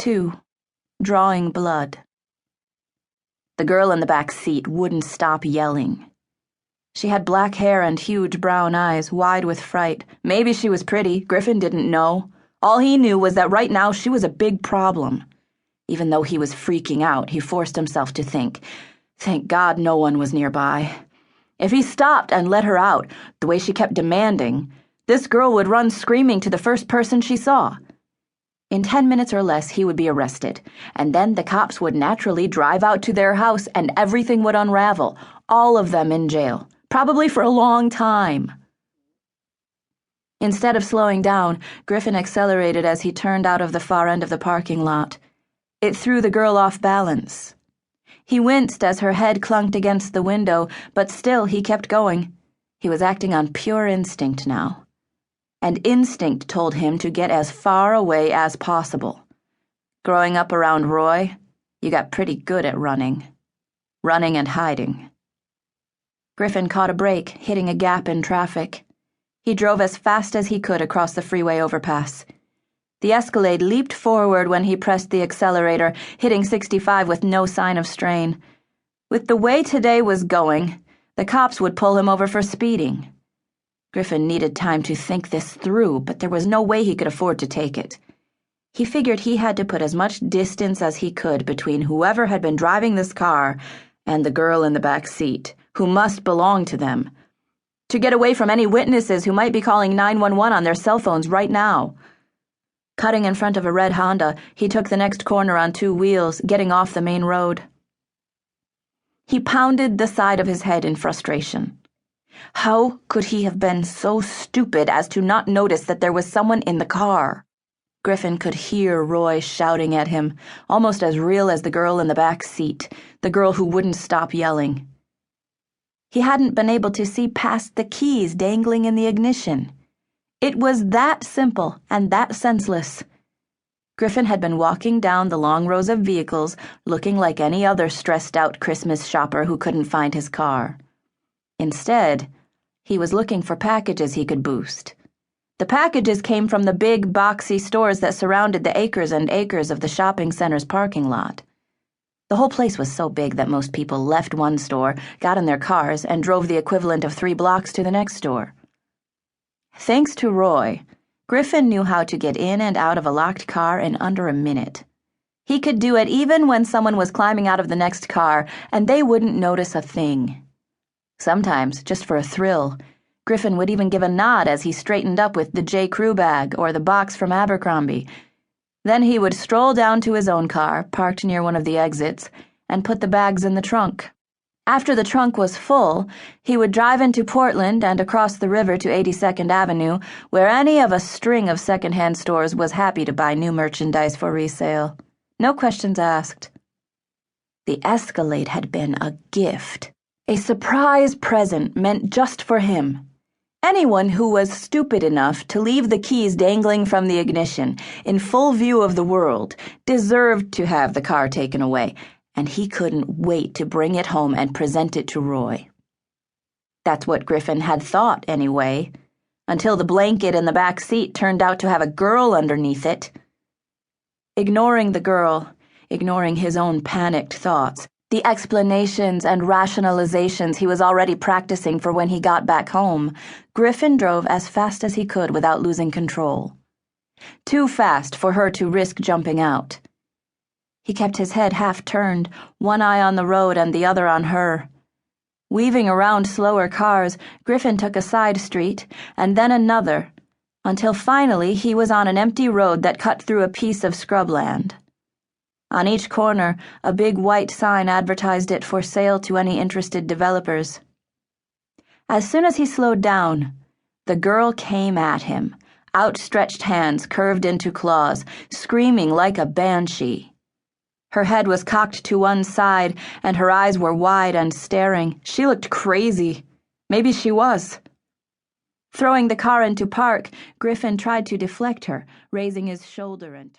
2. Drawing blood. The girl in the back seat wouldn't stop yelling. She had black hair and huge brown eyes, wide with fright. Maybe she was pretty. Griffin didn't know. All he knew was that right now she was a big problem. Even though he was freaking out, he forced himself to think, thank God no one was nearby. If he stopped and let her out, the way she kept demanding, this girl would run screaming to the first person she saw. In 10 minutes or less, he would be arrested, and then the cops would naturally drive out to their house and everything would unravel, all of them in jail, probably for a long time. Instead of slowing down, Griffin accelerated as he turned out of the far end of the parking lot. It threw the girl off balance. He winced as her head clunked against the window, but still he kept going. He was acting on pure instinct now. And instinct told him to get as far away as possible. Growing up around Roy, you got pretty good at running. Running and hiding. Griffin caught a break, hitting a gap in traffic. He drove as fast as he could across the freeway overpass. The Escalade leaped forward when he pressed the accelerator, hitting 65 with no sign of strain. With the way today was going, the cops would pull him over for speeding. Griffin needed time to think this through, but there was no way he could afford to take it. He figured he had to put as much distance as he could between whoever had been driving this car and the girl in the back seat, who must belong to them, to get away from any witnesses who might be calling 911 on their cell phones right now. Cutting in front of a red Honda, he took the next corner on 2 wheels, getting off the main road. He pounded the side of his head in frustration. How could he have been so stupid as to not notice that there was someone in the car? Griffin could hear Roy shouting at him, almost as real as the girl in the back seat, the girl who wouldn't stop yelling. He hadn't been able to see past the keys dangling in the ignition. It was that simple and that senseless. Griffin had been walking down the long rows of vehicles, looking like any other stressed-out Christmas shopper who couldn't find his car. Instead, he was looking for packages he could boost. The packages came from the big, boxy stores that surrounded the acres and acres of the shopping center's parking lot. The whole place was so big that most people left one store, got in their cars, and drove the equivalent of 3 blocks to the next store. Thanks to Roy, Griffin knew how to get in and out of a locked car in under a minute. He could do it even when someone was climbing out of the next car, and they wouldn't notice a thing. Sometimes, just for a thrill, Griffin would even give a nod as he straightened up with the J. Crew bag or the box from Abercrombie. Then he would stroll down to his own car, parked near one of the exits, and put the bags in the trunk. After the trunk was full, he would drive into Portland and across the river to 82nd Avenue, where any of a string of secondhand stores was happy to buy new merchandise for resale. No questions asked. The Escalade had been a gift. A surprise present meant just for him. Anyone who was stupid enough to leave the keys dangling from the ignition in full view of the world deserved to have the car taken away, and he couldn't wait to bring it home and present it to Roy. That's what Griffin had thought, anyway, until the blanket in the back seat turned out to have a girl underneath it. Ignoring the girl, ignoring his own panicked thoughts, the explanations and rationalizations he was already practicing for when he got back home, Griffin drove as fast as he could without losing control. Too fast for her to risk jumping out. He kept his head half-turned, one eye on the road and the other on her. Weaving around slower cars, Griffin took a side street, and then another, until finally he was on an empty road that cut through a piece of scrubland. On each corner, a big white sign advertised it for sale to any interested developers. As soon as he slowed down, the girl came at him, outstretched hands curved into claws, screaming like a banshee. Her head was cocked to one side, and her eyes were wide and staring. She looked crazy. Maybe she was. Throwing the car into park, Griffin tried to deflect her, raising his shoulder and